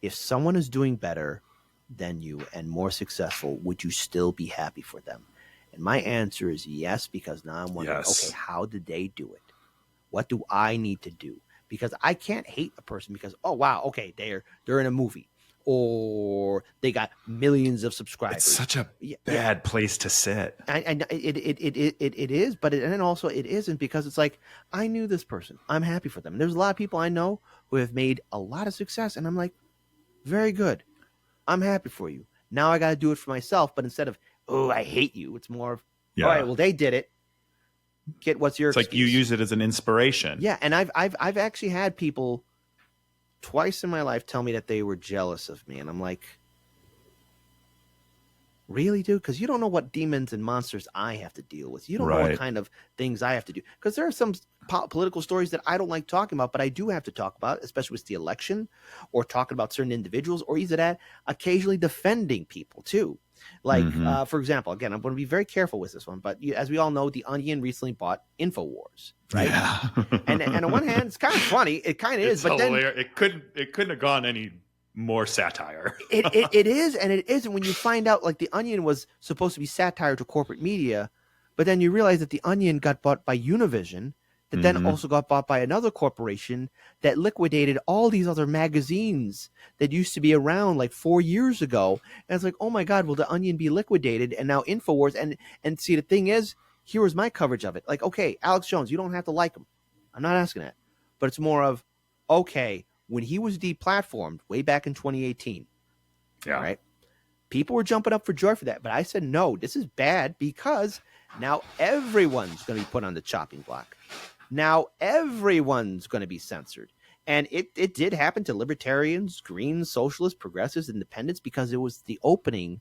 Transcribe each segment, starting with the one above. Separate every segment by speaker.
Speaker 1: if someone is doing better than you and more successful, would you still be happy for them? And my answer is yes, because now I'm wondering, okay, how did they do it? What do I need to do? Because I can't hate a person because, oh wow, okay, they're in a movie or they got millions of subscribers.
Speaker 2: It's such a bad place to sit.
Speaker 1: And it is, but and then also it isn't, because it's like, I knew this person, I'm happy for them. And there's a lot of people I know who have made a lot of success, and I'm like, very good, I'm happy for you. Now I got to do it for myself. But instead of, oh, I hate you, it's more of, all right, well, they did it. What's your? It's
Speaker 2: excuse? Like you use it as an inspiration.
Speaker 1: Yeah, and I've actually had people twice in my life tell me that they were jealous of me, and I'm like, really, dude? Because you don't know what demons and monsters I have to deal with. You don't know what kind of things I have to do. Because there are some political stories that I don't like talking about, but I do have to talk about, especially with the election, or talking about certain individuals, or either that, occasionally defending people too. Like, for example, again, I'm going to be very careful with this one, but as we all know, The Onion recently bought Infowars, right? Yeah. and on one hand, it's kind of funny. It kind of is, but
Speaker 2: hilarious. Then it couldn't have gone any more satire.
Speaker 1: it is, and it isn't. When you find out, like, The Onion was supposed to be satire to corporate media, but then you realize that The Onion got bought by Univision, that then also got bought by another corporation that liquidated all these other magazines that used to be around like 4 years ago. And it's like, oh my God, will The Onion be liquidated? And now Infowars, and see, the thing is, here was my coverage of it. Like, okay, Alex Jones, you don't have to like him. I'm not asking that. But it's more of, okay, when he was deplatformed way back in 2018, right? People were jumping up for joy for that. But I said, no, this is bad, because now everyone's going to be put on the chopping block. Now everyone's going to be censored. And it did happen to libertarians, Greens, socialists, progressives, independents, because it was the opening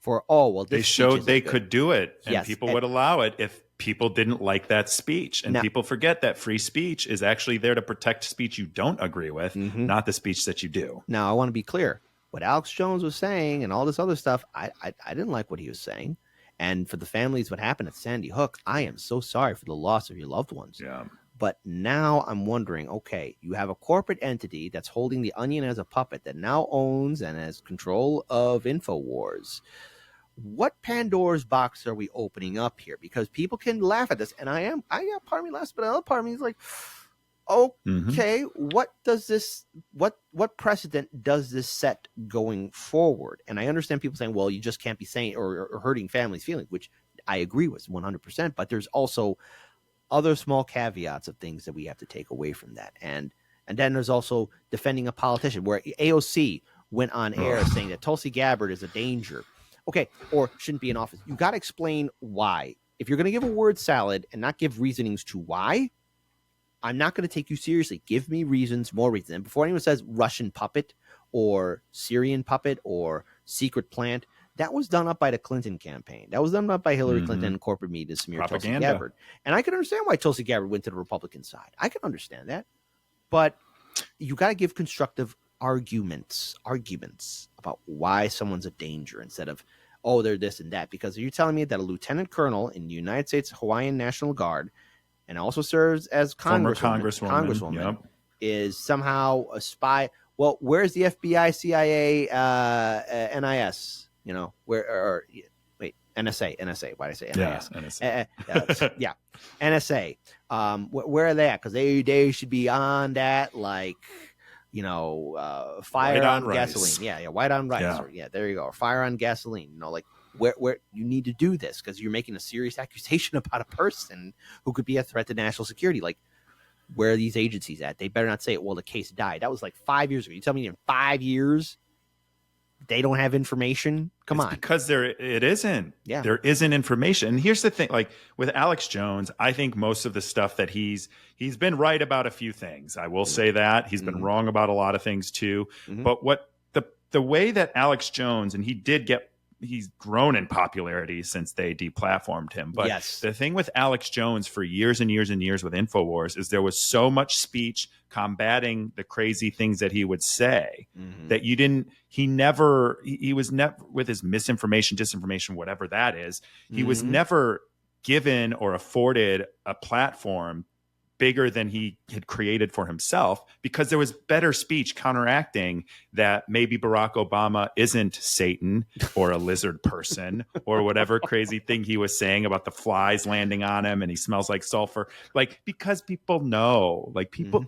Speaker 1: for, they
Speaker 2: showed they could do it, and people would allow it if people didn't like that speech. And people forget that free speech is actually there to protect speech you don't agree with, not the speech that you do.
Speaker 1: Now, I want to be clear. What Alex Jones was saying and all this other stuff, I didn't like what he was saying. And for the families, what happened at Sandy Hook, I am so sorry for the loss of your loved ones.
Speaker 2: Yeah.
Speaker 1: But now I'm wondering, okay, you have a corporate entity that's holding The Onion as a puppet that now owns and has control of Infowars. What Pandora's box are we opening up here? Because people can laugh at this, and I got part of me laughs, but another part of me is like, okay, what does this, what precedent does this set going forward? And I understand people saying, well, you just can't be saying or hurting families' feelings, which I agree with 100%. But there's also other small caveats of things that we have to take away from that. And then there's also defending a politician, where AOC went on air saying that Tulsi Gabbard is a danger. Okay, or shouldn't be in office. You got to explain why. If you're going to give a word salad and not give reasonings to why, I'm not going to take you seriously. Give me reasons, more reasons. And before anyone says Russian puppet or Syrian puppet or secret plant, that was done up by the Clinton campaign. That was done up by Hillary Clinton and corporate media to smear Tulsi Gabbard. And I can understand why Tulsi Gabbard went to the Republican side. I can understand that. But you got to give constructive arguments about why someone's a danger, instead of, oh, they're this and that. Because you're telling me that a lieutenant colonel in the United States Hawaiian National Guard, and also serves as congresswoman, is somehow a spy. Well, where's the FBI, CIA, NIS? You know, NSA. Why did I say NIS?
Speaker 2: NSA.
Speaker 1: NSA. Where are they at? Because they should be on that, like, fire on gasoline. Yeah, white on rice. Yeah, there you go. Or fire on gasoline. Like, where you need to do this, because you're making a serious accusation about a person who could be a threat to national security. Like, where are these agencies at? They better not say, well, the case died. That was like 5 years ago. You tell me in 5 years they don't have information? Come on.
Speaker 2: Because it isn't. Yeah. There isn't information. And here's the thing, like with Alex Jones, I think most of the stuff that he's been right about a few things. I will say that. He's been wrong about a lot of things too. But what the way that Alex Jones, and he's grown in popularity since they deplatformed him. But the thing with Alex Jones for years and years and years with Infowars is there was so much speech combating the crazy things that he would say that he was never, with his misinformation, disinformation, whatever that is, he was never given or afforded a platform bigger than he had created for himself, because there was better speech counteracting that maybe Barack Obama isn't Satan or a lizard person or whatever crazy thing he was saying about the flies landing on him and he smells like sulfur. Like, because people know, like people,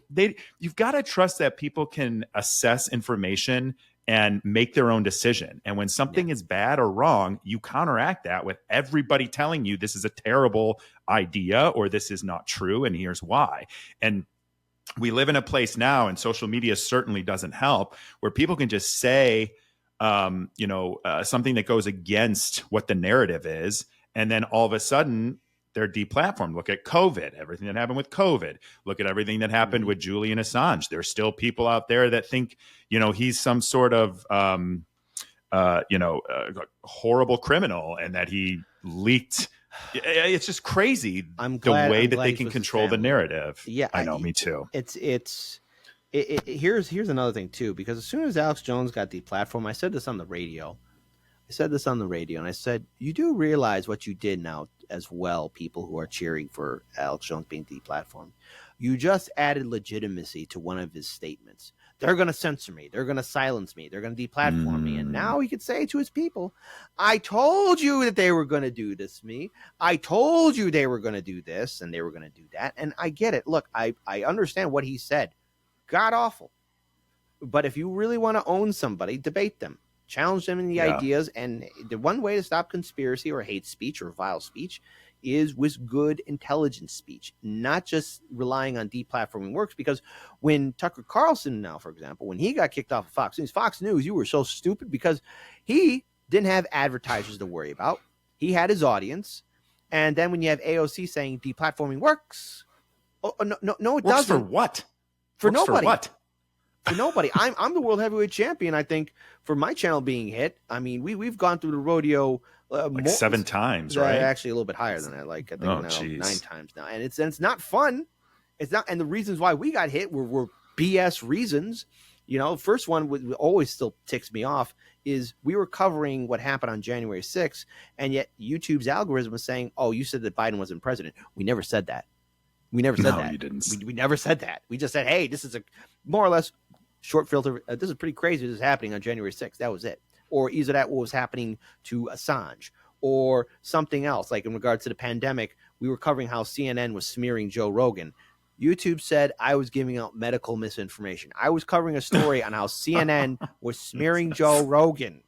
Speaker 2: you've got to trust that people can assess information and make their own decision. And when something is bad or wrong, you counteract that with everybody telling you this is a terrible idea or this is not true and here's why. And we live in a place now, and social media certainly doesn't help, where people can just say something that goes against what the narrative is, and then all of a sudden they're deplatformed. Look at COVID, everything that happened with COVID. Look at everything that happened with Julian Assange. There's still people out there that think, he's some sort of, horrible criminal and that he leaked. It's just crazy. The way that they can control the narrative.
Speaker 1: Yeah,
Speaker 2: I know. Me too.
Speaker 1: Here's another thing too, because as soon as Alex Jones got deplatformed, I said this on the radio. And I said, you do realize what you did now as well, people who are cheering for Alex Jones being deplatformed. You just added legitimacy to one of his statements. They're going to censor me. They're going to silence me. They're going to deplatform me. And now he could say to his people, I told you that they were going to do this to me. I told you they were going to do this and they were going to do that. And I get it. Look, I understand what he said. God awful. But if you really want to own somebody, debate them. Challenge them in the ideas. And the one way to stop conspiracy or hate speech or vile speech is with good, intelligent speech, not just relying on deplatforming works. Because when Tucker Carlson now, for example, when he got kicked off of Fox News, you were so stupid because he didn't have advertisers to worry about. He had his audience. And then when you have AOC saying deplatforming works, no, it doesn't.
Speaker 2: For what?
Speaker 1: For nobody.
Speaker 2: For what?
Speaker 1: For nobody. I'm the world heavyweight champion. I think for my channel being hit, I mean, we've gone through the rodeo
Speaker 2: like 7 times, right?
Speaker 1: Actually, a little bit higher than that. Like I think 9 times now, and it's not fun. It's not, and the reasons why we got hit were BS reasons. First one always still ticks me off is we were covering what happened on January 6th, and yet YouTube's algorithm was saying, "Oh, you said that Biden wasn't president." We never said that. We never said that.
Speaker 2: You didn't.
Speaker 1: We never said that. We just said, "Hey, this is a more or less." Short filter. This is pretty crazy. This is happening on January 6th. That was it. Or either that what was happening to Assange or something else. Like in regards to the pandemic, we were covering how CNN was smearing Joe Rogan. YouTube said I was giving out medical misinformation. I was covering a story on how CNN was smearing Joe Rogan.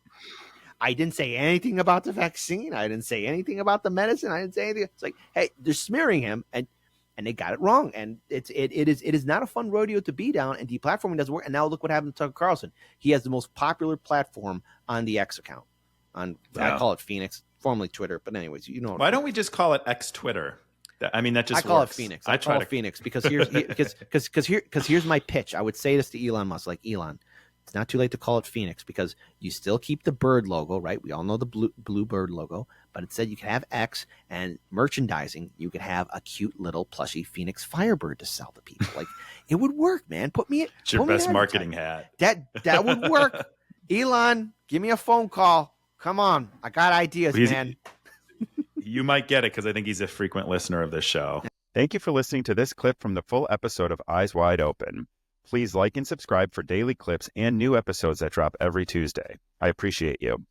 Speaker 1: I didn't say anything about the vaccine. I didn't say anything about the medicine. I didn't say anything. It's like, hey, they're smearing him, and they got it wrong. And it is not a fun rodeo to be down, and deplatforming doesn't work. And now look what happened to Tucker Carlson. He has the most popular platform on the X account. I call it Phoenix, formerly Twitter. But anyways,
Speaker 2: why don't we just call it X Twitter? I mean, that just
Speaker 1: I call
Speaker 2: works.
Speaker 1: it Phoenix. I call it Phoenix because here's my pitch. I would say this to Elon Musk, like, Elon, it's not too late to call it Phoenix because you still keep the bird logo, right? We all know the blue bird logo, but it said you could have X, and merchandising, you could have a cute little plushy Phoenix Firebird to sell to people. Like, it would work, man.
Speaker 2: It's your best marketing hat.
Speaker 1: That would work. Elon, give me a phone call. Come on. I got ideas, man.
Speaker 2: You might get it because I think he's a frequent listener of this show. Thank you for listening to this clip from the full episode of Eyes Wide Open. Please like and subscribe for daily clips and new episodes that drop every Tuesday. I appreciate you.